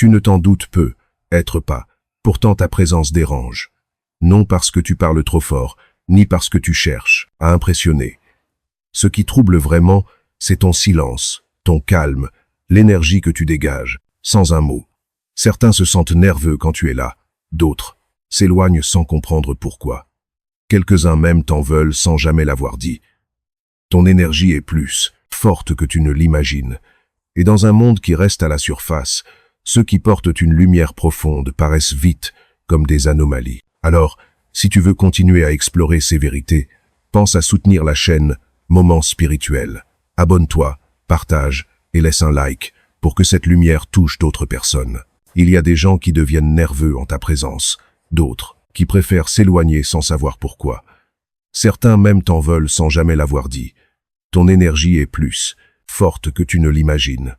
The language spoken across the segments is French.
Tu ne t'en doutes peu, être pas. Pourtant ta présence dérange. Non parce que tu parles trop fort, ni parce que tu cherches à impressionner. Ce qui trouble vraiment, c'est ton silence, ton calme, l'énergie que tu dégages, sans un mot. Certains se sentent nerveux quand tu es là, d'autres s'éloignent sans comprendre pourquoi. Quelques-uns même t'en veulent sans jamais l'avoir dit. Ton énergie est plus forte que tu ne l'imagines. Et dans un monde qui reste à la surface, ceux qui portent une lumière profonde paraissent vite comme des anomalies. Alors, si tu veux continuer à explorer ces vérités, pense à soutenir la chaîne Moments Spirituels. Abonne-toi, partage et laisse un like pour que cette lumière touche d'autres personnes. Il y a des gens qui deviennent nerveux en ta présence, d'autres qui préfèrent s'éloigner sans savoir pourquoi. Certains même t'en veulent sans jamais l'avoir dit. Ton énergie est plus forte que tu ne l'imagines.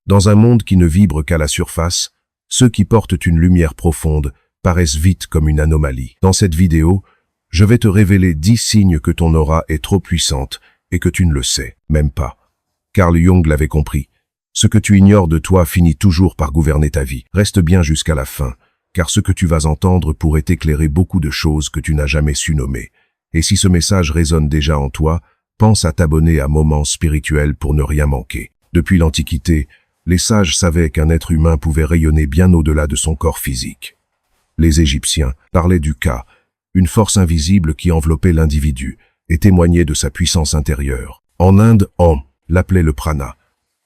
Dans un monde qui ne vibre qu'à la surface, ceux qui portent une lumière profonde paraissent vite comme une anomalie. Dans cette vidéo, je vais te révéler 10 signes que ton aura est trop puissante et que tu ne le sais même pas. Carl Jung l'avait compris. Ce que tu ignores de toi finit toujours par gouverner ta vie. Reste bien jusqu'à la fin, car ce que tu vas entendre pourrait éclairer beaucoup de choses que tu n'as jamais su nommer. Et si ce message résonne déjà en toi, pense à t'abonner à Moments Spirituels pour ne rien manquer. Depuis l'Antiquité, les sages savaient qu'un être humain pouvait rayonner bien au-delà de son corps physique. Les Égyptiens parlaient du Ka, une force invisible qui enveloppait l'individu et témoignait de sa puissance intérieure. En Inde, on l'appelait le prana.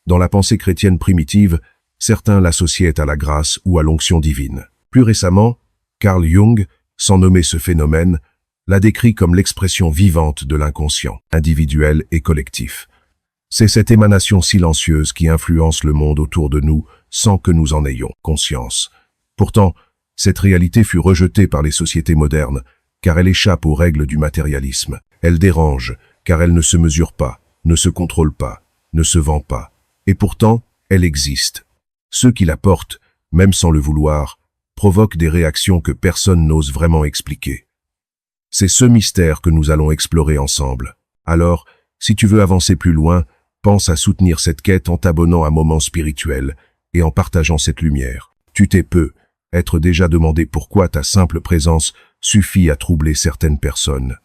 Dans la pensée chrétienne primitive, certains l'associaient à la grâce ou à l'onction divine. Plus récemment, Carl Jung, sans nommer ce phénomène, l'a décrit comme l'expression vivante de l'inconscient, individuel et collectif. C'est cette émanation silencieuse qui influence le monde autour de nous sans que nous en ayons conscience. Pourtant, cette réalité fut rejetée par les sociétés modernes, car elle échappe aux règles du matérialisme. Elle dérange, car elle ne se mesure pas, ne se contrôle pas, ne se vend pas. Et pourtant, elle existe. Ceux qui la portent, même sans le vouloir, provoquent des réactions que personne n'ose vraiment expliquer. C'est ce mystère que nous allons explorer ensemble. Alors, si tu veux avancer plus loin, pense à soutenir cette quête en t'abonnant à Moments Spirituels et en partageant cette lumière. Tu t'es peu être déjà demandé pourquoi ta simple présence suffit à troubler certaines personnes.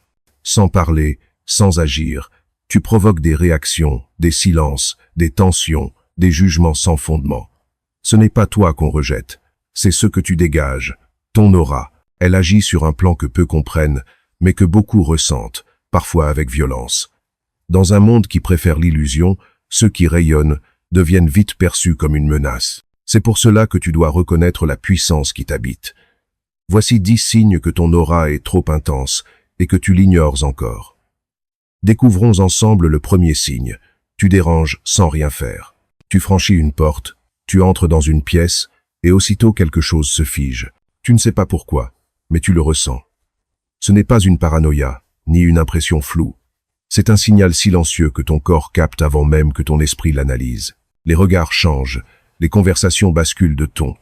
Sans parler, sans agir, tu provoques des réactions, des silences, des tensions, des jugements sans fondement. Ce n'est pas toi qu'on rejette, c'est ce que tu dégages, ton aura. Elle agit sur un plan que peu comprennent, mais que beaucoup ressentent, parfois avec violence. Dans un monde qui préfère l'illusion, ceux qui rayonnent deviennent vite perçus comme une menace. C'est pour cela que tu dois reconnaître la puissance qui t'habite. Voici 10 signes que ton aura est trop intense et que tu l'ignores encore. Découvrons ensemble le premier signe. Tu déranges sans rien faire. Tu franchis une porte, tu entres dans une pièce, et aussitôt quelque chose se fige. Tu ne sais pas pourquoi, mais tu le ressens. Ce n'est pas une paranoïa, ni une impression floue. C'est un signal silencieux que ton corps capte avant même que ton esprit l'analyse. Les regards changent, les conversations basculent de ton.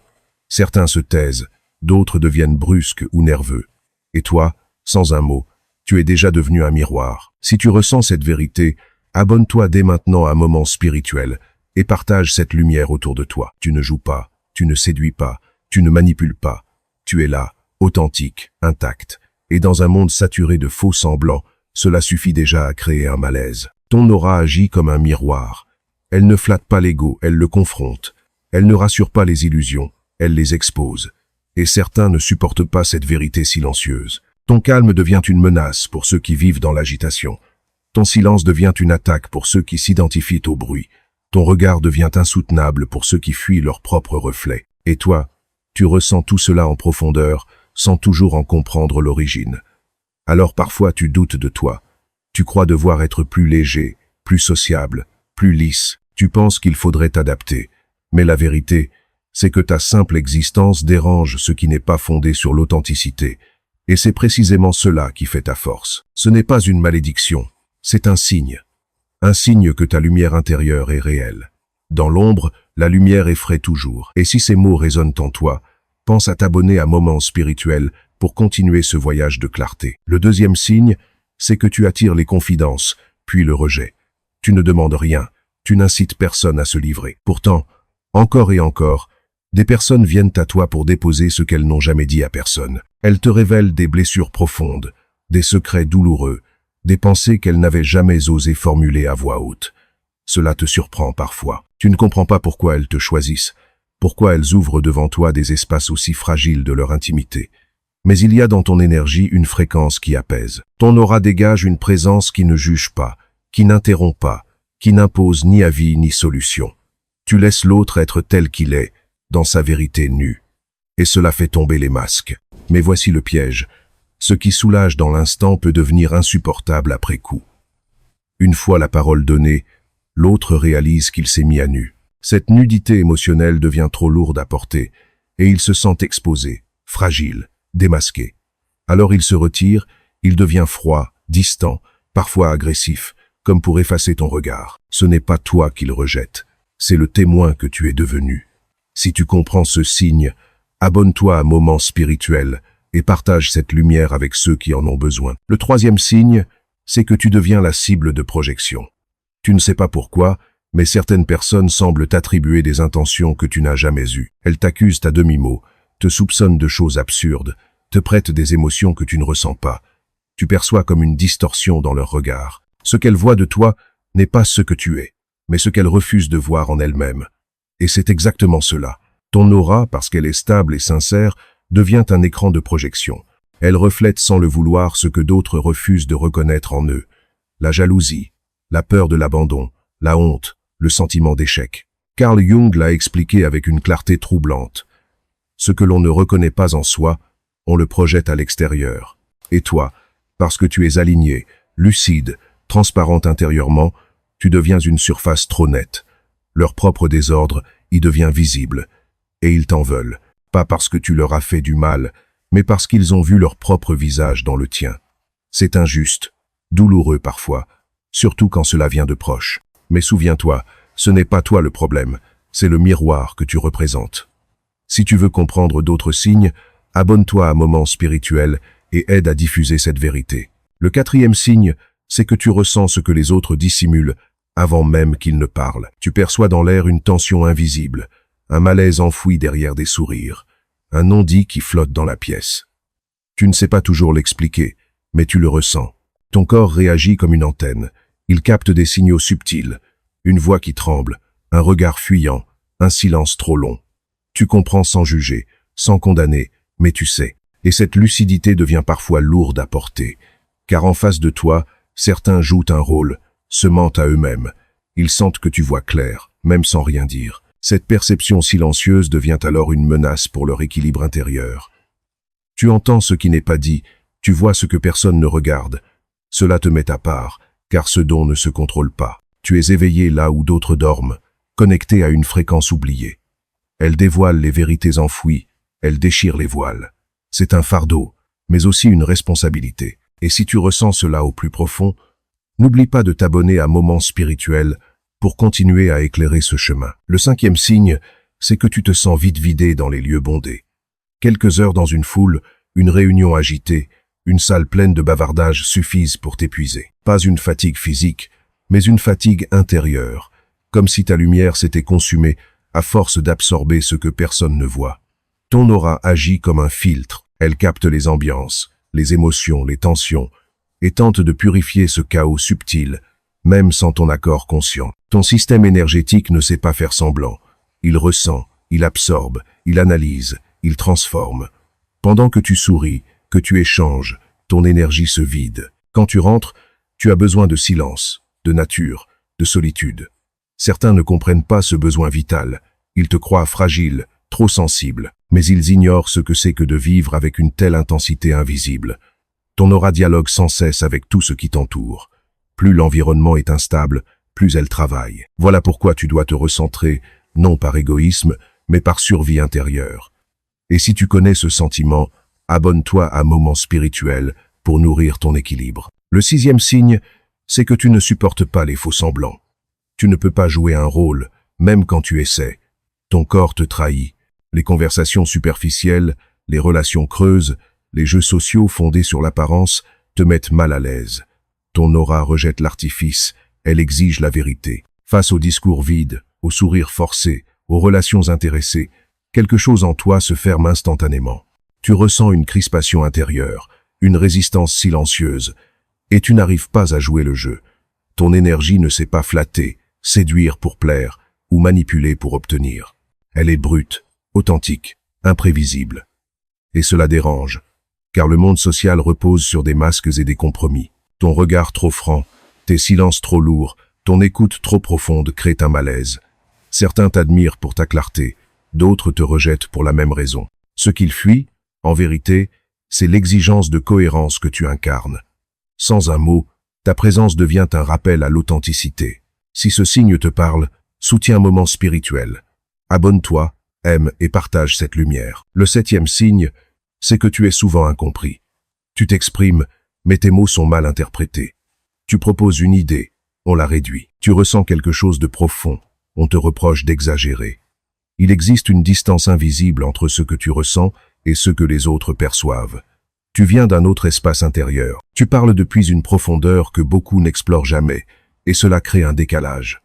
Certains se taisent, d'autres deviennent brusques ou nerveux. Et toi, sans un mot, tu es déjà devenu un miroir. Si tu ressens cette vérité, abonne-toi dès maintenant à Moments Spirituels et partage cette lumière autour de toi. Tu ne joues pas, tu ne séduis pas, tu ne manipules pas. Tu es là, authentique, intact. Et dans un monde saturé de faux semblants, cela suffit déjà à créer un malaise. Ton aura agit comme un miroir. Elle ne flatte pas l'ego, elle le confronte. Elle ne rassure pas les illusions, elle les expose. Et certains ne supportent pas cette vérité silencieuse. Ton calme devient une menace pour ceux qui vivent dans l'agitation. Ton silence devient une attaque pour ceux qui s'identifient au bruit. Ton regard devient insoutenable pour ceux qui fuient leur propre reflet. Et toi, tu ressens tout cela en profondeur, sans toujours en comprendre l'origine. Alors parfois tu doutes de toi. Tu crois devoir être plus léger, plus sociable, plus lisse. Tu penses qu'il faudrait t'adapter. Mais la vérité, c'est que ta simple existence dérange ce qui n'est pas fondé sur l'authenticité. Et c'est précisément cela qui fait ta force. Ce n'est pas une malédiction, c'est un signe. Un signe que ta lumière intérieure est réelle. Dans l'ombre, la lumière effraie toujours. Et si ces mots résonnent en toi, pense à t'abonner à Moments Spirituels pour continuer ce voyage de clarté. Le deuxième signe, c'est que tu attires les confidences, puis le rejet. Tu ne demandes rien, tu n'incites personne à se livrer. Pourtant, encore et encore, Des personnes viennent à toi pour déposer ce qu'elles n'ont jamais dit à personne. Elles te révèlent des blessures profondes, des secrets douloureux, des pensées qu'elles n'avaient jamais osé formuler à voix haute. Cela te surprend parfois. Tu ne comprends pas pourquoi elles te choisissent, pourquoi elles ouvrent devant toi des espaces aussi fragiles de leur intimité. Mais il y a dans ton énergie une fréquence qui apaise. Ton aura dégage une présence qui ne juge pas, qui n'interrompt pas, qui n'impose ni avis ni solution. Tu laisses l'autre être tel qu'il est, dans sa vérité nue. Et cela fait tomber les masques. Mais voici le piège. Ce qui soulage dans l'instant peut devenir insupportable après coup. Une fois la parole donnée, l'autre réalise qu'il s'est mis à nu. Cette nudité émotionnelle devient trop lourde à porter, et il se sent exposé, fragile, démasqué. Alors il se retire, il devient froid, distant, parfois agressif, comme pour effacer ton regard. Ce n'est pas toi qu'il rejette, c'est le témoin que tu es devenu. Si tu comprends ce signe, abonne-toi à Moments Spirituels et partage cette lumière avec ceux qui en ont besoin. Le troisième signe, c'est que tu deviens la cible de projection. Tu ne sais pas pourquoi, mais certaines personnes semblent t'attribuer des intentions que tu n'as jamais eues. Elles t'accusent à demi-mot, te soupçonnent de choses absurdes, te prêtent des émotions que tu ne ressens pas. Tu perçois comme une distorsion dans leur regard. Ce qu'elles voient de toi n'est pas ce que tu es, mais ce qu'elles refusent de voir en elles-mêmes. Et c'est exactement cela. Ton aura, parce qu'elle est stable et sincère, devient un écran de projection. Elle reflète sans le vouloir ce que d'autres refusent de reconnaître en eux. La jalousie, la peur de l'abandon, la honte, le sentiment d'échec. Carl Jung l'a expliqué avec une clarté troublante. Ce que l'on ne reconnaît pas en soi, on le projette à l'extérieur. Et toi, parce que tu es aligné, lucide, transparente intérieurement, tu deviens une surface trop nette. Leur propre désordre y devient visible. Et ils t'en veulent, pas parce que tu leur as fait du mal, mais parce qu'ils ont vu leur propre visage dans le tien. C'est injuste, douloureux parfois, surtout quand cela vient de proches. Mais souviens-toi, ce n'est pas toi le problème, c'est le miroir que tu représentes. Si tu veux comprendre d'autres signes, abonne-toi à Moments Spirituels et aide à diffuser cette vérité. Le quatrième signe, c'est que tu ressens ce que les autres dissimulent avant même qu'ils ne parlent. Tu perçois dans l'air une tension invisible, un malaise enfoui derrière des sourires, un non-dit qui flotte dans la pièce. Tu ne sais pas toujours l'expliquer, mais tu le ressens. Ton corps réagit comme une antenne. Il capte des signaux subtils, une voix qui tremble, un regard fuyant, un silence trop long. Tu comprends sans juger, sans condamner, mais tu sais. Et cette lucidité devient parfois lourde à porter, car en face de toi, certains jouent un rôle, se mentent à eux-mêmes. Ils sentent que tu vois clair, même sans rien dire. Cette perception silencieuse devient alors une menace pour leur équilibre intérieur. Tu entends ce qui n'est pas dit, tu vois ce que personne ne regarde. Cela te met à part, car ce don ne se contrôle pas. Tu es éveillé là où d'autres dorment, connecté à une fréquence oubliée. Elle dévoile les vérités enfouies, elle déchire les voiles. C'est un fardeau, mais aussi une responsabilité. Et si tu ressens cela au plus profond, n'oublie pas de t'abonner à Moments Spirituels pour continuer à éclairer ce chemin. Le cinquième signe, c'est que tu te sens vite vidé dans les lieux bondés. Quelques heures dans une foule, une réunion agitée, une salle pleine de bavardages suffisent pour t'épuiser. Pas une fatigue physique, mais une fatigue intérieure, comme si ta lumière s'était consumée à force d'absorber ce que personne ne voit. Ton aura agit comme un filtre, elle capte les ambiances, les émotions, les tensions, et tente de purifier ce chaos subtil, même sans ton accord conscient. Ton système énergétique ne sait pas faire semblant. Il ressent, il absorbe, il analyse, il transforme. Pendant que tu souris, que tu échanges, ton énergie se vide. Quand tu rentres, tu as besoin de silence, de nature, de solitude. Certains ne comprennent pas ce besoin vital. Ils te croient fragile, trop sensible, mais ils ignorent ce que c'est que de vivre avec une telle intensité invisible. Ton aura dialogue sans cesse avec tout ce qui t'entoure. Plus l'environnement est instable, plus elle travaille. Voilà pourquoi tu dois te recentrer, non par égoïsme, mais par survie intérieure. Et si tu connais ce sentiment, abonne-toi à Moments Spirituels pour nourrir ton équilibre. Le sixième signe, c'est que tu ne supportes pas les faux semblants. Tu ne peux pas jouer un rôle, même quand tu essaies. Ton corps te trahit. Les conversations superficielles, les relations creuses, les jeux sociaux fondés sur l'apparence te mettent mal à l'aise. Ton aura rejette l'artifice, elle exige la vérité. Face aux discours vides, aux sourires forcés, aux relations intéressées, quelque chose en toi se ferme instantanément. Tu ressens une crispation intérieure, une résistance silencieuse, et tu n'arrives pas à jouer le jeu. Ton énergie ne sait pas flatter, séduire pour plaire, ou manipuler pour obtenir. Elle est brute, authentique, imprévisible. Et cela dérange, car le monde social repose sur des masques et des compromis. Ton regard trop franc, tes silences trop lourds, ton écoute trop profonde créent un malaise. Certains t'admirent pour ta clarté, d'autres te rejettent pour la même raison. Ce qu'ils fuient, en vérité, c'est l'exigence de cohérence que tu incarnes. Sans un mot, ta présence devient un rappel à l'authenticité. Si ce signe te parle, soutiens un moment spirituel. Abonne-toi, aime et partage cette lumière. Le 7e signe, c'est que tu es souvent incompris. Tu t'exprimes, mais tes mots sont mal interprétés. Tu proposes une idée, on la réduit. Tu ressens quelque chose de profond, on te reproche d'exagérer. Il existe une distance invisible entre ce que tu ressens et ce que les autres perçoivent. Tu viens d'un autre espace intérieur. Tu parles depuis une profondeur que beaucoup n'explorent jamais, et cela crée un décalage.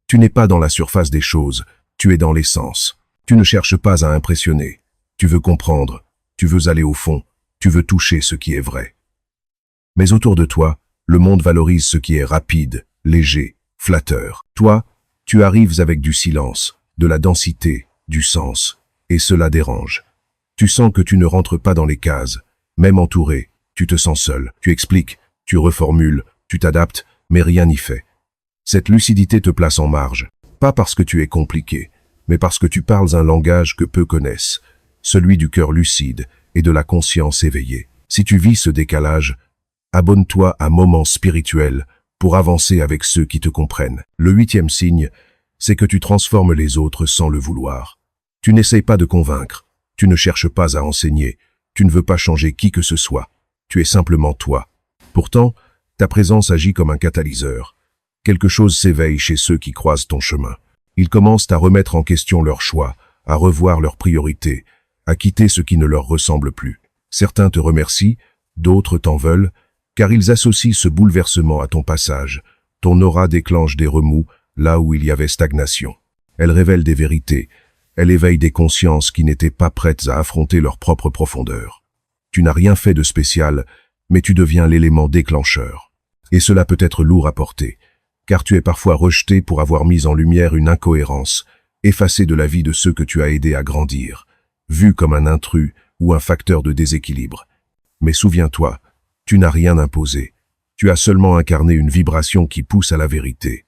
Tu n'es pas dans la surface des choses, tu es dans l'essence. Tu ne cherches pas à impressionner. Tu veux comprendre, tu veux aller au fond, tu veux toucher ce qui est vrai. Mais autour de toi, le monde valorise ce qui est rapide, léger, flatteur. Toi, tu arrives avec du silence, de la densité, du sens, et cela dérange. Tu sens que tu ne rentres pas dans les cases. Même entouré, tu te sens seul. Tu expliques, tu reformules, tu t'adaptes, mais rien n'y fait. Cette lucidité te place en marge, pas parce que tu es compliqué, mais parce que tu parles un langage que peu connaissent, celui du cœur lucide et de la conscience éveillée. Si tu vis ce décalage, abonne-toi à Moments spirituels pour avancer avec ceux qui te comprennent. Le 8e signe, c'est que tu transformes les autres sans le vouloir. Tu n'essayes pas de convaincre, tu ne cherches pas à enseigner, tu ne veux pas changer qui que ce soit, tu es simplement toi. Pourtant, ta présence agit comme un catalyseur. Quelque chose s'éveille chez ceux qui croisent ton chemin. Ils commencent à remettre en question leurs choix, à revoir leurs priorités, à quitter ce qui ne leur ressemble plus. Certains te remercient, d'autres t'en veulent, car ils associent ce bouleversement à ton passage. Ton aura déclenche des remous là où il y avait stagnation. Elle révèle des vérités, elle éveille des consciences qui n'étaient pas prêtes à affronter leur propre profondeur. Tu n'as rien fait de spécial, mais tu deviens l'élément déclencheur. Et cela peut être lourd à porter, car tu es parfois rejeté pour avoir mis en lumière une incohérence, effacé de la vie de ceux que tu as aidés à grandir, vu comme un intrus ou un facteur de déséquilibre. Mais souviens-toi, tu n'as rien imposé. Tu as seulement incarné une vibration qui pousse à la vérité.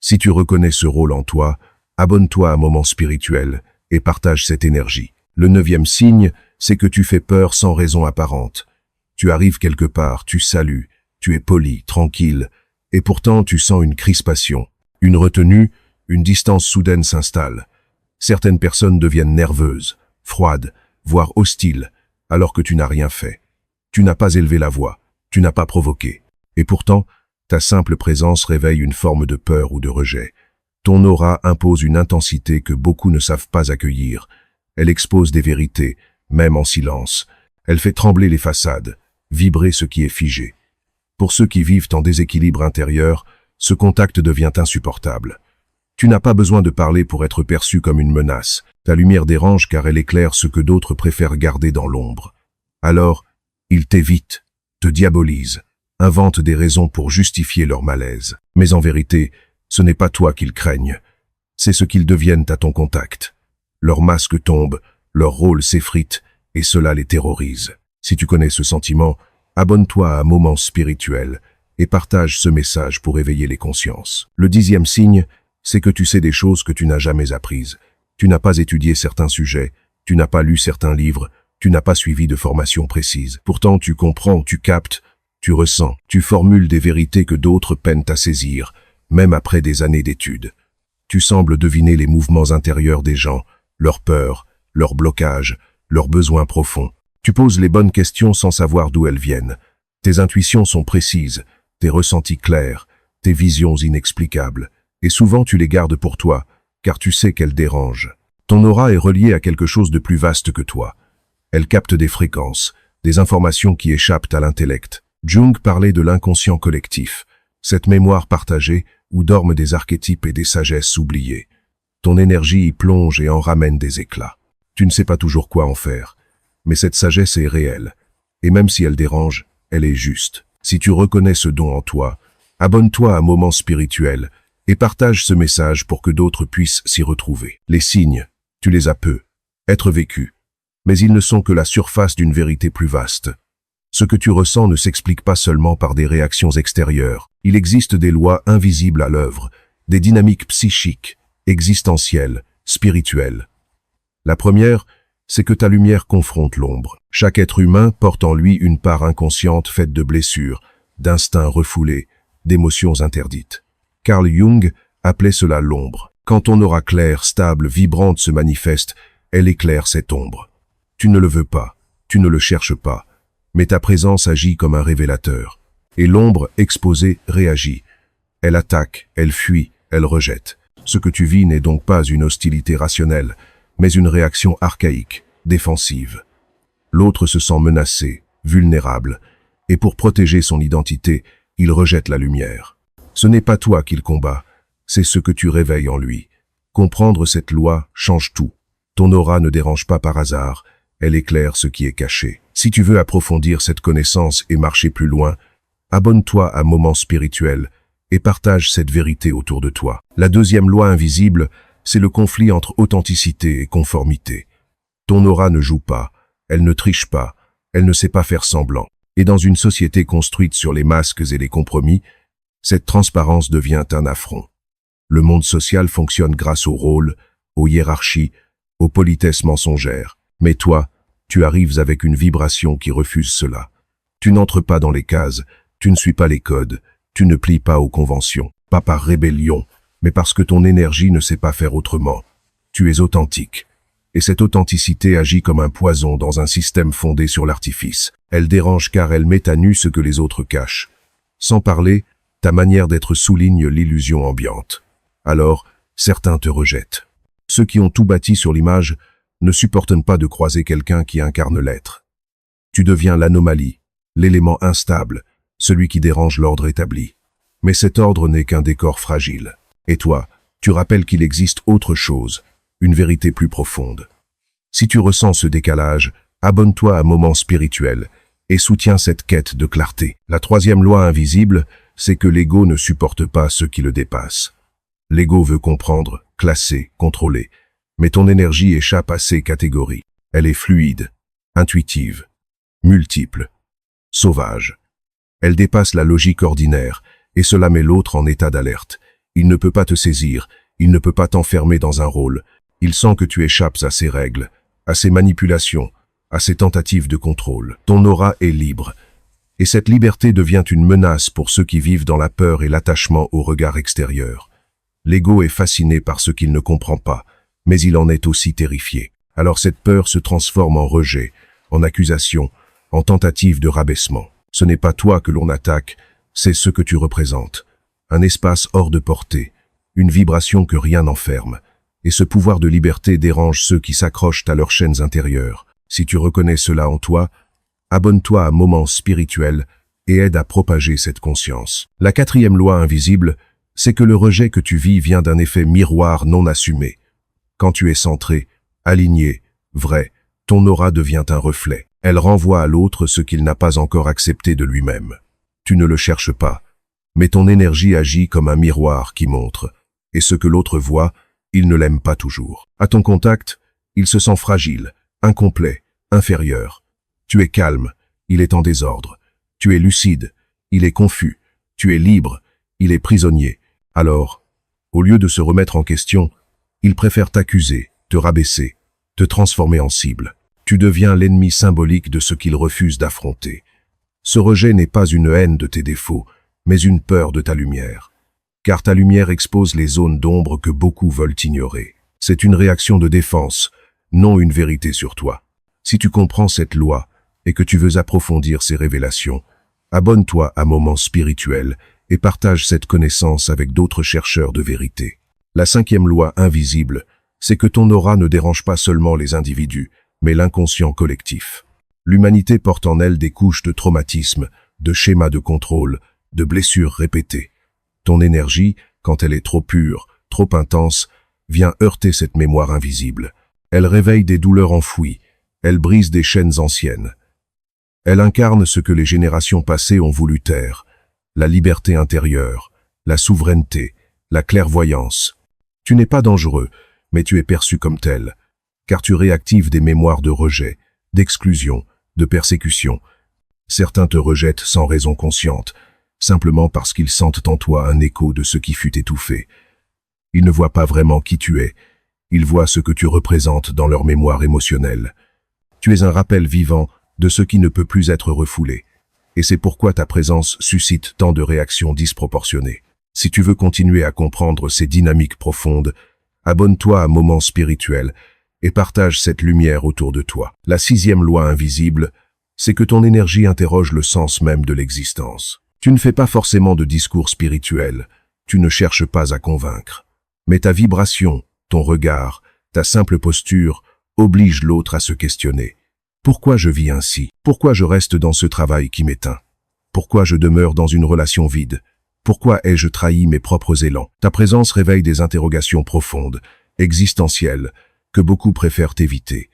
Si tu reconnais ce rôle en toi, abonne-toi à Moments spirituels et partage cette énergie. Le 9e signe, c'est que tu fais peur sans raison apparente. Tu arrives quelque part, tu salues, tu es poli, tranquille, et pourtant tu sens une crispation, une retenue, une distance soudaine s'installe. Certaines personnes deviennent nerveuses, froides, voire hostiles, alors que tu n'as rien fait. Tu n'as pas élevé la voix, tu n'as pas provoqué. Et pourtant, ta simple présence réveille une forme de peur ou de rejet. Ton aura impose une intensité que beaucoup ne savent pas accueillir. Elle expose des vérités, même en silence. Elle fait trembler les façades, vibrer ce qui est figé. Pour ceux qui vivent en déséquilibre intérieur, ce contact devient insupportable. Tu n'as pas besoin de parler pour être perçu comme une menace. Ta lumière dérange car elle éclaire ce que d'autres préfèrent garder dans l'ombre. Alors, ils t'évitent, te diabolisent, inventent des raisons pour justifier leur malaise. Mais en vérité, ce n'est pas toi qu'ils craignent, c'est ce qu'ils deviennent à ton contact. Leur masque tombe, leur rôle s'effrite, et cela les terrorise. Si tu connais ce sentiment, abonne-toi à Moments spirituels et partage ce message pour éveiller les consciences. Le 10e signe, c'est que tu sais des choses que tu n'as jamais apprises. Tu n'as pas étudié certains sujets, tu n'as pas lu certains livres, tu n'as pas suivi de formation précise. Pourtant, tu comprends, tu captes, tu ressens, tu formules des vérités que d'autres peinent à saisir, même après des années d'études. Tu sembles deviner les mouvements intérieurs des gens, leurs peurs, leurs blocages, leurs besoins profonds. Tu poses les bonnes questions sans savoir d'où elles viennent. Tes intuitions sont précises, tes ressentis clairs, tes visions inexplicables, et souvent tu les gardes pour toi, car tu sais qu'elles dérangent. Ton aura est reliée à quelque chose de plus vaste que toi. Elle capte des fréquences, des informations qui échappent à l'intellect. Jung parlait de l'inconscient collectif, cette mémoire partagée où dorment des archétypes et des sagesses oubliées. Ton énergie y plonge et en ramène des éclats. Tu ne sais pas toujours quoi en faire. Mais cette sagesse est réelle. Et même si elle dérange, elle est juste. Si tu reconnais ce don en toi, abonne-toi à Moment Spirituel et partage ce message pour que d'autres puissent s'y retrouver. Les signes, tu les as peu, être vécus, mais ils ne sont que la surface d'une vérité plus vaste. Ce que tu ressens ne s'explique pas seulement par des réactions extérieures. Il existe des lois invisibles à l'œuvre, des dynamiques psychiques, existentielles, spirituelles. La première, c'est que ta lumière confronte l'ombre. Chaque être humain porte en lui une part inconsciente faite de blessures, d'instincts refoulés, d'émotions interdites. Carl Jung appelait cela l'ombre. Quand ton aura claire, stable, vibrante se manifeste, elle éclaire cette ombre. Tu ne le veux pas, tu ne le cherches pas, mais ta présence agit comme un révélateur. Et l'ombre exposée réagit. Elle attaque, elle fuit, elle rejette. Ce que tu vis n'est donc pas une hostilité rationnelle, mais une réaction archaïque, défensive. L'autre se sent menacé, vulnérable, et pour protéger son identité, il rejette la lumière. Ce n'est pas toi qu'il combat, c'est ce que tu réveilles en lui. Comprendre cette loi change tout. Ton aura ne dérange pas par hasard, elle éclaire ce qui est caché. Si tu veux approfondir cette connaissance et marcher plus loin, abonne-toi à Moment Spirituel et partage cette vérité autour de toi. La deuxième loi invisible, c'est le conflit entre authenticité et conformité. Ton aura ne joue pas, elle ne triche pas, elle ne sait pas faire semblant. Et dans une société construite sur les masques et les compromis, cette transparence devient un affront. Le monde social fonctionne grâce aux rôles, aux hiérarchies, aux politesses mensongères. Mais toi, tu arrives avec une vibration qui refuse cela. Tu n'entres pas dans les cases, tu ne suis pas les codes, tu ne plies pas aux conventions, pas par rébellion, mais parce que ton énergie ne sait pas faire autrement. Tu es authentique. Et cette authenticité agit comme un poison dans un système fondé sur l'artifice. Elle dérange car elle met à nu ce que les autres cachent. Sans parler, ta manière d'être souligne l'illusion ambiante. Alors, certains te rejettent. Ceux qui ont tout bâti sur l'image ne supportent pas de croiser quelqu'un qui incarne l'être. Tu deviens l'anomalie, l'élément instable, celui qui dérange l'ordre établi. Mais cet ordre n'est qu'un décor fragile. Et toi, tu rappelles qu'il existe autre chose, une vérité plus profonde. Si tu ressens ce décalage, abonne-toi à Moment Spirituel et soutiens cette quête de clarté. La troisième loi invisible, c'est que l'ego ne supporte pas ce qui le dépasse. L'ego veut comprendre, classer, contrôler, mais ton énergie échappe à ces catégories. Elle est fluide, intuitive, multiple, sauvage. Elle dépasse la logique ordinaire, et cela met l'autre en état d'alerte. Il ne peut pas te saisir, il ne peut pas t'enfermer dans un rôle. Il sent que tu échappes à ses règles, à ses manipulations, à ses tentatives de contrôle. Ton aura est libre, et cette liberté devient une menace pour ceux qui vivent dans la peur et l'attachement au regard extérieur. L'ego est fasciné par ce qu'il ne comprend pas, mais il en est aussi terrifié. Alors cette peur se transforme en rejet, en accusation, en tentative de rabaissement. Ce n'est pas toi que l'on attaque, c'est ce que tu représentes. Un espace hors de portée, une vibration que rien n'enferme. Et ce pouvoir de liberté dérange ceux qui s'accrochent à leurs chaînes intérieures. Si tu reconnais cela en toi, abonne-toi à Moment Spirituel et aide à propager cette conscience. La quatrième loi invisible, c'est que le rejet que tu vis vient d'un effet miroir non assumé. Quand tu es centré, aligné, vrai, ton aura devient un reflet. Elle renvoie à l'autre ce qu'il n'a pas encore accepté de lui-même. Tu ne le cherches pas, mais ton énergie agit comme un miroir qui montre, et ce que l'autre voit, il ne l'aime pas toujours. À ton contact, il se sent fragile, incomplet, inférieur. Tu es calme, il est en désordre. Tu es lucide, il est confus. Tu es libre, il est prisonnier. Alors, au lieu de se remettre en question, il préfère t'accuser, te rabaisser, te transformer en cible. Tu deviens l'ennemi symbolique de ce qu'il refuse d'affronter. Ce rejet n'est pas une haine de tes défauts, mais une peur de ta lumière. Car ta lumière expose les zones d'ombre que beaucoup veulent ignorer. C'est une réaction de défense, non une vérité sur toi. Si tu comprends cette loi et que tu veux approfondir ces révélations, abonne-toi à Moment Spirituel et partage cette connaissance avec d'autres chercheurs de vérité. La cinquième loi invisible, c'est que ton aura ne dérange pas seulement les individus, mais l'inconscient collectif. L'humanité porte en elle des couches de traumatisme, de schémas de contrôle, de blessures répétées. Ton énergie, quand elle est trop pure, trop intense, vient heurter cette mémoire invisible. Elle réveille des douleurs enfouies, elle brise des chaînes anciennes. Elle incarne ce que les générations passées ont voulu taire, la liberté intérieure, la souveraineté, la clairvoyance. Tu n'es pas dangereux, mais tu es perçu comme tel, car tu réactives des mémoires de rejet, d'exclusion, de persécution. Certains te rejettent sans raison consciente, simplement parce qu'ils sentent en toi un écho de ce qui fut étouffé. Ils ne voient pas vraiment qui tu es, ils voient ce que tu représentes dans leur mémoire émotionnelle. Tu es un rappel vivant de ce qui ne peut plus être refoulé, et c'est pourquoi ta présence suscite tant de réactions disproportionnées. Si tu veux continuer à comprendre ces dynamiques profondes, abonne-toi à Moments Spirituels et partage cette lumière autour de toi. La 6e loi invisible, c'est que ton énergie interroge le sens même de l'existence. Tu ne fais pas forcément de discours spirituel, tu ne cherches pas à convaincre. Mais ta vibration, ton regard, ta simple posture oblige l'autre à se questionner. Pourquoi je vis ainsi? Pourquoi je reste dans ce travail qui m'éteint? Pourquoi je demeure dans une relation vide? Pourquoi ai-je trahi mes propres élans? Ta présence réveille des interrogations profondes, existentielles, que beaucoup préfèrent éviter.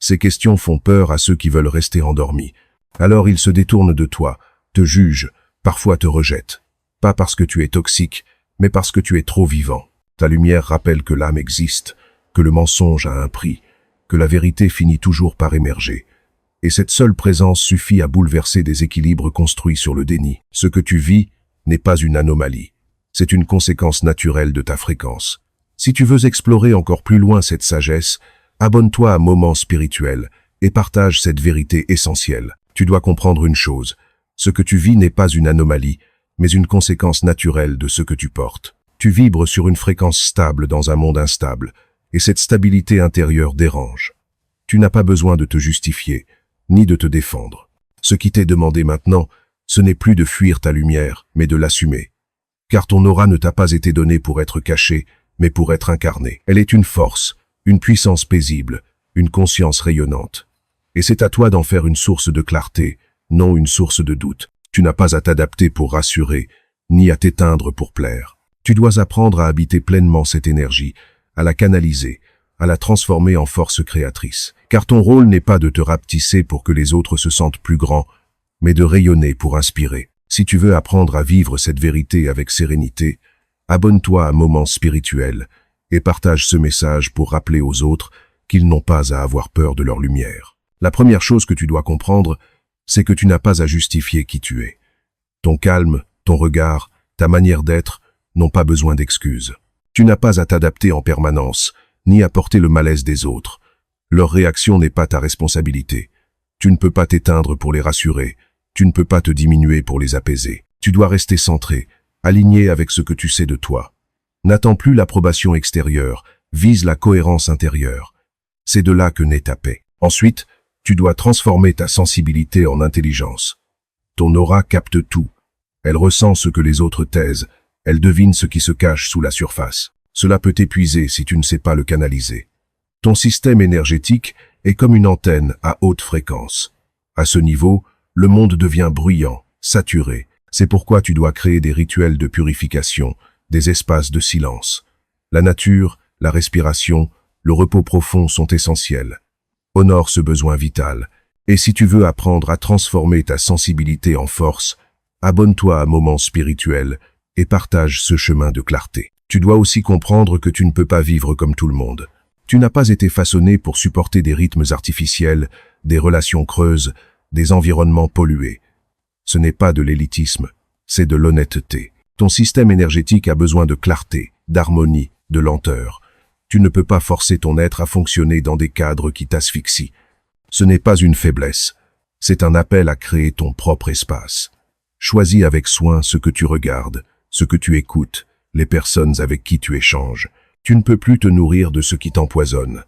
Ces questions font peur à ceux qui veulent rester endormis. Alors ils se détournent de toi, te jugent, parfois te rejettent. Pas parce que tu es toxique, mais parce que tu es trop vivant. Ta lumière rappelle que l'âme existe, que le mensonge a un prix, que la vérité finit toujours par émerger. Et cette seule présence suffit à bouleverser des équilibres construits sur le déni. Ce que tu vis n'est pas une anomalie, c'est une conséquence naturelle de ta fréquence. Si tu veux explorer encore plus loin cette sagesse, abonne-toi à Moments Spirituels et partage cette vérité essentielle. Tu dois comprendre une chose, ce que tu vis n'est pas une anomalie, mais une conséquence naturelle de ce que tu portes. Tu vibres sur une fréquence stable dans un monde instable, et cette stabilité intérieure dérange. Tu n'as pas besoin de te justifier, ni de te défendre. Ce qui t'est demandé maintenant, ce n'est plus de fuir ta lumière, mais de l'assumer. Car ton aura ne t'a pas été donnée pour être cachée, mais pour être incarnée. Elle est une force, une puissance paisible, une conscience rayonnante. Et c'est à toi d'en faire une source de clarté, non une source de doute. Tu n'as pas à t'adapter pour rassurer, ni à t'éteindre pour plaire. Tu dois apprendre à habiter pleinement cette énergie, à la canaliser, à la transformer en force créatrice. Car ton rôle n'est pas de te rapetisser pour que les autres se sentent plus grands, mais de rayonner pour inspirer. Si tu veux apprendre à vivre cette vérité avec sérénité, abonne-toi à Moments Spirituels et partage ce message pour rappeler aux autres qu'ils n'ont pas à avoir peur de leur lumière. La première chose que tu dois comprendre, c'est que tu n'as pas à justifier qui tu es. Ton calme, ton regard, ta manière d'être n'ont pas besoin d'excuses. Tu n'as pas à t'adapter en permanence, ni à porter le malaise des autres. Leur réaction n'est pas ta responsabilité. Tu ne peux pas t'éteindre pour les rassurer. Tu ne peux pas te diminuer pour les apaiser. Tu dois rester centré, aligné avec ce que tu sais de toi. N'attends plus l'approbation extérieure, vise la cohérence intérieure. C'est de là que naît ta paix. Ensuite, tu dois transformer ta sensibilité en intelligence. Ton aura capte tout. Elle ressent ce que les autres taisent. Elle devine ce qui se cache sous la surface. Cela peut t'épuiser si tu ne sais pas le canaliser. Ton système énergétique est comme une antenne à haute fréquence. À ce niveau, le monde devient bruyant, saturé. C'est pourquoi tu dois créer des rituels de purification, des espaces de silence. La nature, la respiration, le repos profond sont essentiels. Honore ce besoin vital. Et si tu veux apprendre à transformer ta sensibilité en force, abonne-toi à Moments Spirituels et partage ce chemin de clarté. Tu dois aussi comprendre que tu ne peux pas vivre comme tout le monde. Tu n'as pas été façonné pour supporter des rythmes artificiels, des relations creuses, des environnements pollués. Ce n'est pas de l'élitisme, c'est de l'honnêteté. Ton système énergétique a besoin de clarté, d'harmonie, de lenteur. Tu ne peux pas forcer ton être à fonctionner dans des cadres qui t'asphyxient. Ce n'est pas une faiblesse, c'est un appel à créer ton propre espace. Choisis avec soin ce que tu regardes, ce que tu écoutes, les personnes avec qui tu échanges. Tu ne peux plus te nourrir de ce qui t'empoisonne.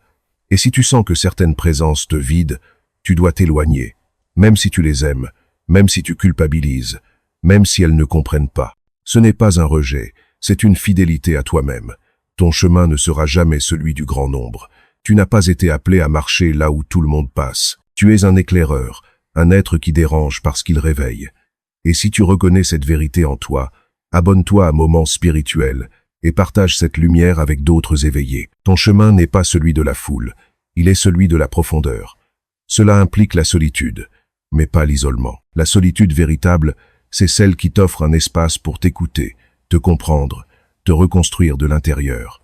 Et si tu sens que certaines présences te vident, tu dois t'éloigner, même si tu les aimes, même si tu culpabilises, même si elles ne comprennent pas. Ce n'est pas un rejet, c'est une fidélité à toi-même. Ton chemin ne sera jamais celui du grand nombre. Tu n'as pas été appelé à marcher là où tout le monde passe. Tu es un éclaireur, un être qui dérange parce qu'il réveille. Et si tu reconnais cette vérité en toi, abonne-toi à Moments Spirituels et partage cette lumière avec d'autres éveillés. Ton chemin n'est pas celui de la foule, il est celui de la profondeur. Cela implique la solitude, mais pas l'isolement. La solitude véritable, c'est celle qui t'offre un espace pour t'écouter, te comprendre, te reconstruire de l'intérieur.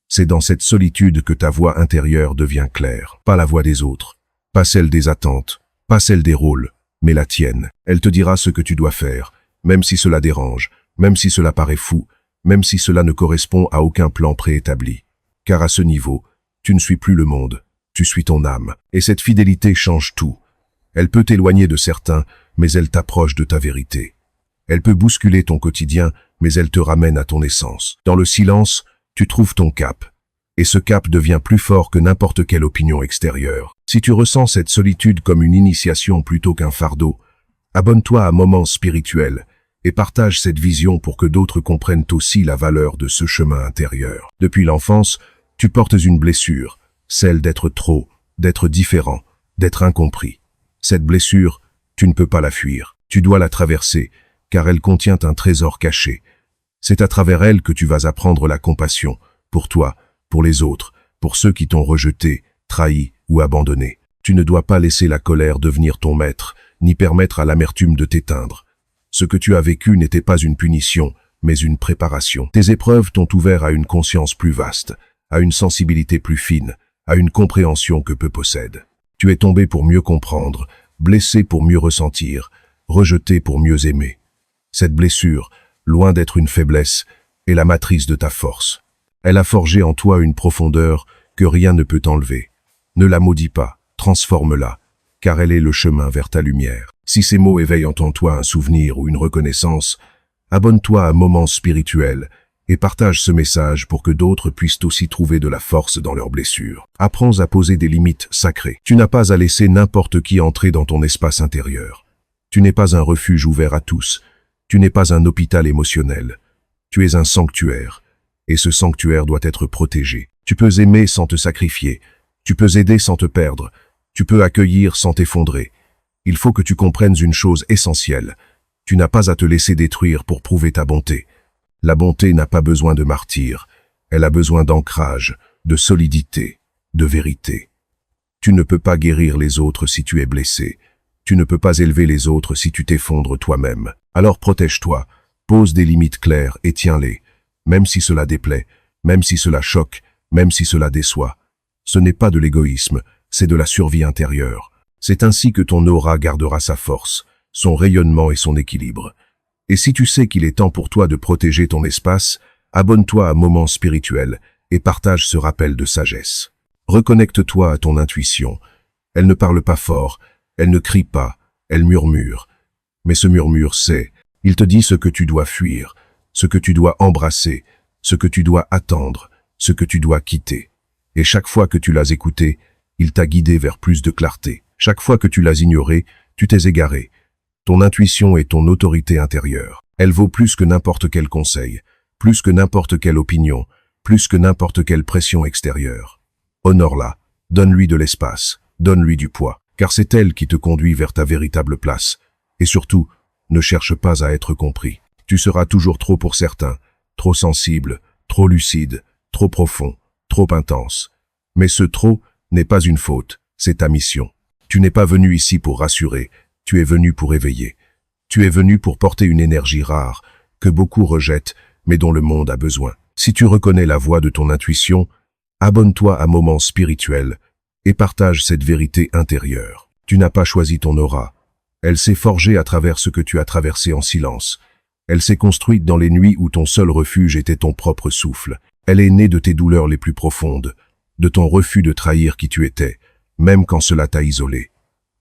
C'est dans cette solitude que ta voix intérieure devient claire, pas la voix des autres, pas celle des attentes, pas celle des rôles, mais la tienne. Elle te dira ce que tu dois faire, même si cela dérange, même si cela paraît fou, même si cela ne correspond à aucun plan préétabli. Car à ce niveau, tu ne suis plus le monde, tu suis ton âme. Et cette fidélité change tout. Elle peut t'éloigner de certains, mais elle t'approche de ta vérité. Elle peut bousculer ton quotidien, mais elle te ramène à ton essence. Dans le silence, tu trouves ton cap. Et ce cap devient plus fort que n'importe quelle opinion extérieure. Si tu ressens cette solitude comme une initiation plutôt qu'un fardeau, abonne-toi à Moments Spirituels et partage cette vision pour que d'autres comprennent aussi la valeur de ce chemin intérieur. Depuis l'enfance, tu portes une blessure, celle d'être trop, d'être différent, d'être incompris. Cette blessure, tu ne peux pas la fuir. Tu dois la traverser, car elle contient un trésor caché. C'est à travers elle que tu vas apprendre la compassion, pour toi, pour les autres, pour ceux qui t'ont rejeté, trahi ou abandonné. Tu ne dois pas laisser la colère devenir ton maître, ni permettre à l'amertume de t'éteindre. Ce que tu as vécu n'était pas une punition, mais une préparation. Tes épreuves t'ont ouvert à une conscience plus vaste, à une sensibilité plus fine, à une compréhension que peu possède. Tu es tombé pour mieux comprendre, blessé pour mieux ressentir, rejeté pour mieux aimer. Cette blessure, loin d'être une faiblesse, est la matrice de ta force. Elle a forgé en toi une profondeur que rien ne peut enlever. Ne la maudis pas, transforme-la, car elle est le chemin vers ta lumière. Si ces mots éveillent en toi un souvenir ou une reconnaissance, abonne-toi à Moments Spirituels et partage ce message pour que d'autres puissent aussi trouver de la force dans leurs blessures. Apprends à poser des limites sacrées. Tu n'as pas à laisser n'importe qui entrer dans ton espace intérieur. Tu n'es pas un refuge ouvert à tous. Tu n'es pas un hôpital émotionnel. Tu es un sanctuaire. Et ce sanctuaire doit être protégé. Tu peux aimer sans te sacrifier. Tu peux aider sans te perdre. Tu peux accueillir sans t'effondrer. Il faut que tu comprennes une chose essentielle. Tu n'as pas à te laisser détruire pour prouver ta bonté. La bonté n'a pas besoin de martyrs. Elle a besoin d'ancrage, de solidité, de vérité. Tu ne peux pas guérir les autres si tu es blessé. Tu ne peux pas élever les autres si tu t'effondres toi-même. Alors protège-toi, pose des limites claires et tiens-les. Même si cela déplaît, même si cela choque, même si cela déçoit. Ce n'est pas de l'égoïsme, c'est de la survie intérieure. C'est ainsi que ton aura gardera sa force, son rayonnement et son équilibre. Et si tu sais qu'il est temps pour toi de protéger ton espace, abonne-toi à Moments Spirituels et partage ce rappel de sagesse. Reconnecte-toi à ton intuition. Elle ne parle pas fort, elle ne crie pas, elle murmure. Mais ce murmure sait, il te dit ce que tu dois fuir, ce que tu dois embrasser, ce que tu dois attendre, ce que tu dois quitter. Et chaque fois que tu l'as écouté, il t'a guidé vers plus de clarté. Chaque fois que tu l'as ignoré, tu t'es égaré. Ton intuition est ton autorité intérieure. Elle vaut plus que n'importe quel conseil, plus que n'importe quelle opinion, plus que n'importe quelle pression extérieure. Honore-la, donne-lui de l'espace, donne-lui du poids, car c'est elle qui te conduit vers ta véritable place. Et surtout, ne cherche pas à être compris. Tu seras toujours trop pour certains, trop sensible, trop lucide, trop profond, trop intense. Mais ce trop n'est pas une faute, c'est ta mission. Tu n'es pas venu ici pour rassurer, tu es venu pour éveiller. Tu es venu pour porter une énergie rare, que beaucoup rejettent, mais dont le monde a besoin. Si tu reconnais la voix de ton intuition, abonne-toi à Moments Spirituels et partage cette vérité intérieure. Tu n'as pas choisi ton aura. Elle s'est forgée à travers ce que tu as traversé en silence. Elle s'est construite dans les nuits où ton seul refuge était ton propre souffle. Elle est née de tes douleurs les plus profondes, de ton refus de trahir qui tu étais, même quand cela t'a isolé.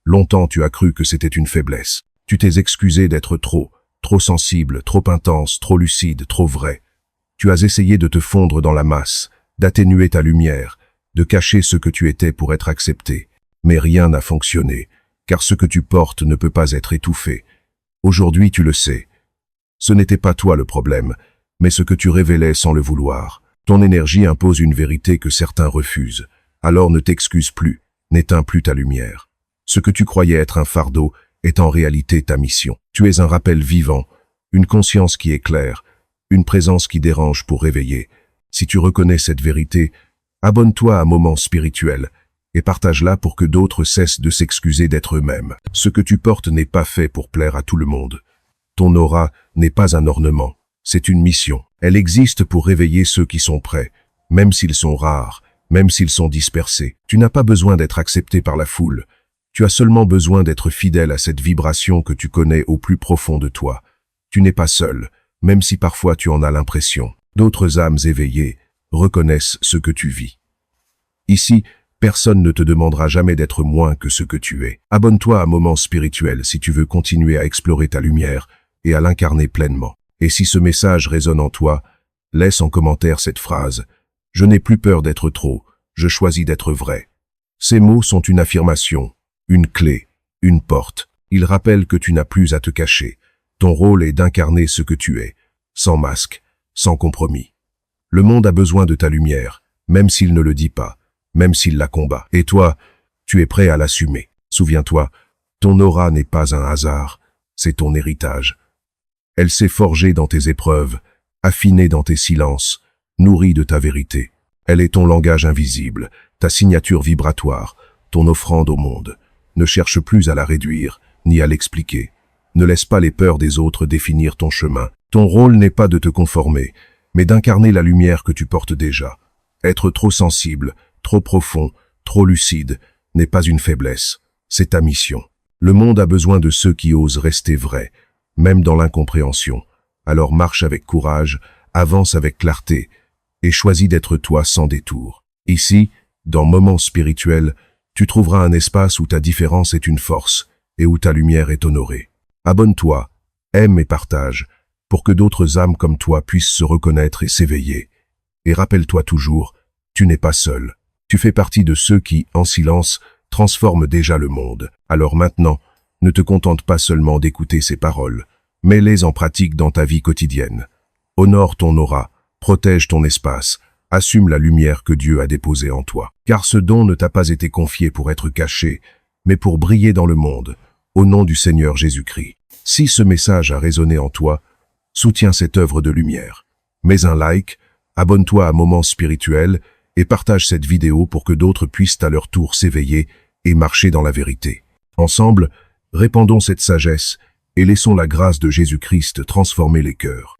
Longtemps tu as cru que c'était une faiblesse. Tu t'es excusé d'être trop sensible, trop intense, trop lucide, trop vrai. Tu as essayé de te fondre dans la masse, d'atténuer ta lumière, de cacher ce que tu étais pour être accepté. Mais rien n'a fonctionné, car ce que tu portes ne peut pas être étouffé. Aujourd'hui tu le sais. Ce n'était pas toi le problème, mais ce que tu révélais sans le vouloir. Ton énergie impose une vérité que certains refusent. Alors ne t'excuse plus, n'éteins plus ta lumière. Ce que tu croyais être un fardeau est en réalité ta mission. Tu es un rappel vivant, une conscience qui éclaire, une présence qui dérange pour réveiller. Si tu reconnais cette vérité, abonne-toi à Moments Spirituels et partage-la pour que d'autres cessent de s'excuser d'être eux-mêmes. Ce que tu portes n'est pas fait pour plaire à tout le monde. Ton aura n'est pas un ornement, c'est une mission. Elle existe pour réveiller ceux qui sont prêts, même s'ils sont rares, même s'ils sont dispersés. Tu n'as pas besoin d'être accepté par la foule. Tu as seulement besoin d'être fidèle à cette vibration que tu connais au plus profond de toi. Tu n'es pas seul, même si parfois tu en as l'impression. D'autres âmes éveillées reconnaissent ce que tu vis. Ici, personne ne te demandera jamais d'être moins que ce que tu es. Abonne-toi à Moments Spirituels si tu veux continuer à explorer ta lumière et à l'incarner pleinement. Et si ce message résonne en toi, laisse en commentaire cette phrase « Je n'ai plus peur d'être trop, je choisis d'être vrai ». Ces mots sont une affirmation, une clé, une porte. Ils rappellent que tu n'as plus à te cacher. Ton rôle est d'incarner ce que tu es, sans masque, sans compromis. Le monde a besoin de ta lumière, même s'il ne le dit pas, même s'il la combat. Et toi, tu es prêt à l'assumer. Souviens-toi, ton aura n'est pas un hasard, c'est ton héritage. Elle s'est forgée dans tes épreuves, affinée dans tes silences, nourrie de ta vérité. Elle est ton langage invisible, ta signature vibratoire, ton offrande au monde. Ne cherche plus à la réduire, ni à l'expliquer. Ne laisse pas les peurs des autres définir ton chemin. Ton rôle n'est pas de te conformer, mais d'incarner la lumière que tu portes déjà. Être trop sensible, trop profond, trop lucide, n'est pas une faiblesse, c'est ta mission. Le monde a besoin de ceux qui osent rester vrais, même dans l'incompréhension. Alors marche avec courage, avance avec clarté, et choisis d'être toi sans détour. Ici, dans Moments Spirituels, tu trouveras un espace où ta différence est une force, et où ta lumière est honorée. Abonne-toi, aime et partage, pour que d'autres âmes comme toi puissent se reconnaître et s'éveiller. Et rappelle-toi toujours, tu n'es pas seul. Tu fais partie de ceux qui, en silence, transforment déjà le monde. Alors maintenant, ne te contente pas seulement d'écouter ces paroles, mets-les en pratique dans ta vie quotidienne. Honore ton aura, protège ton espace, assume la lumière que Dieu a déposée en toi. Car ce don ne t'a pas été confié pour être caché, mais pour briller dans le monde, au nom du Seigneur Jésus-Christ. Si ce message a résonné en toi, soutiens cette œuvre de lumière. Mets un like, abonne-toi à Moments Spirituels et partage cette vidéo pour que d'autres puissent à leur tour s'éveiller et marcher dans la vérité. Ensemble, répandons cette sagesse et laissons la grâce de Jésus-Christ transformer les cœurs.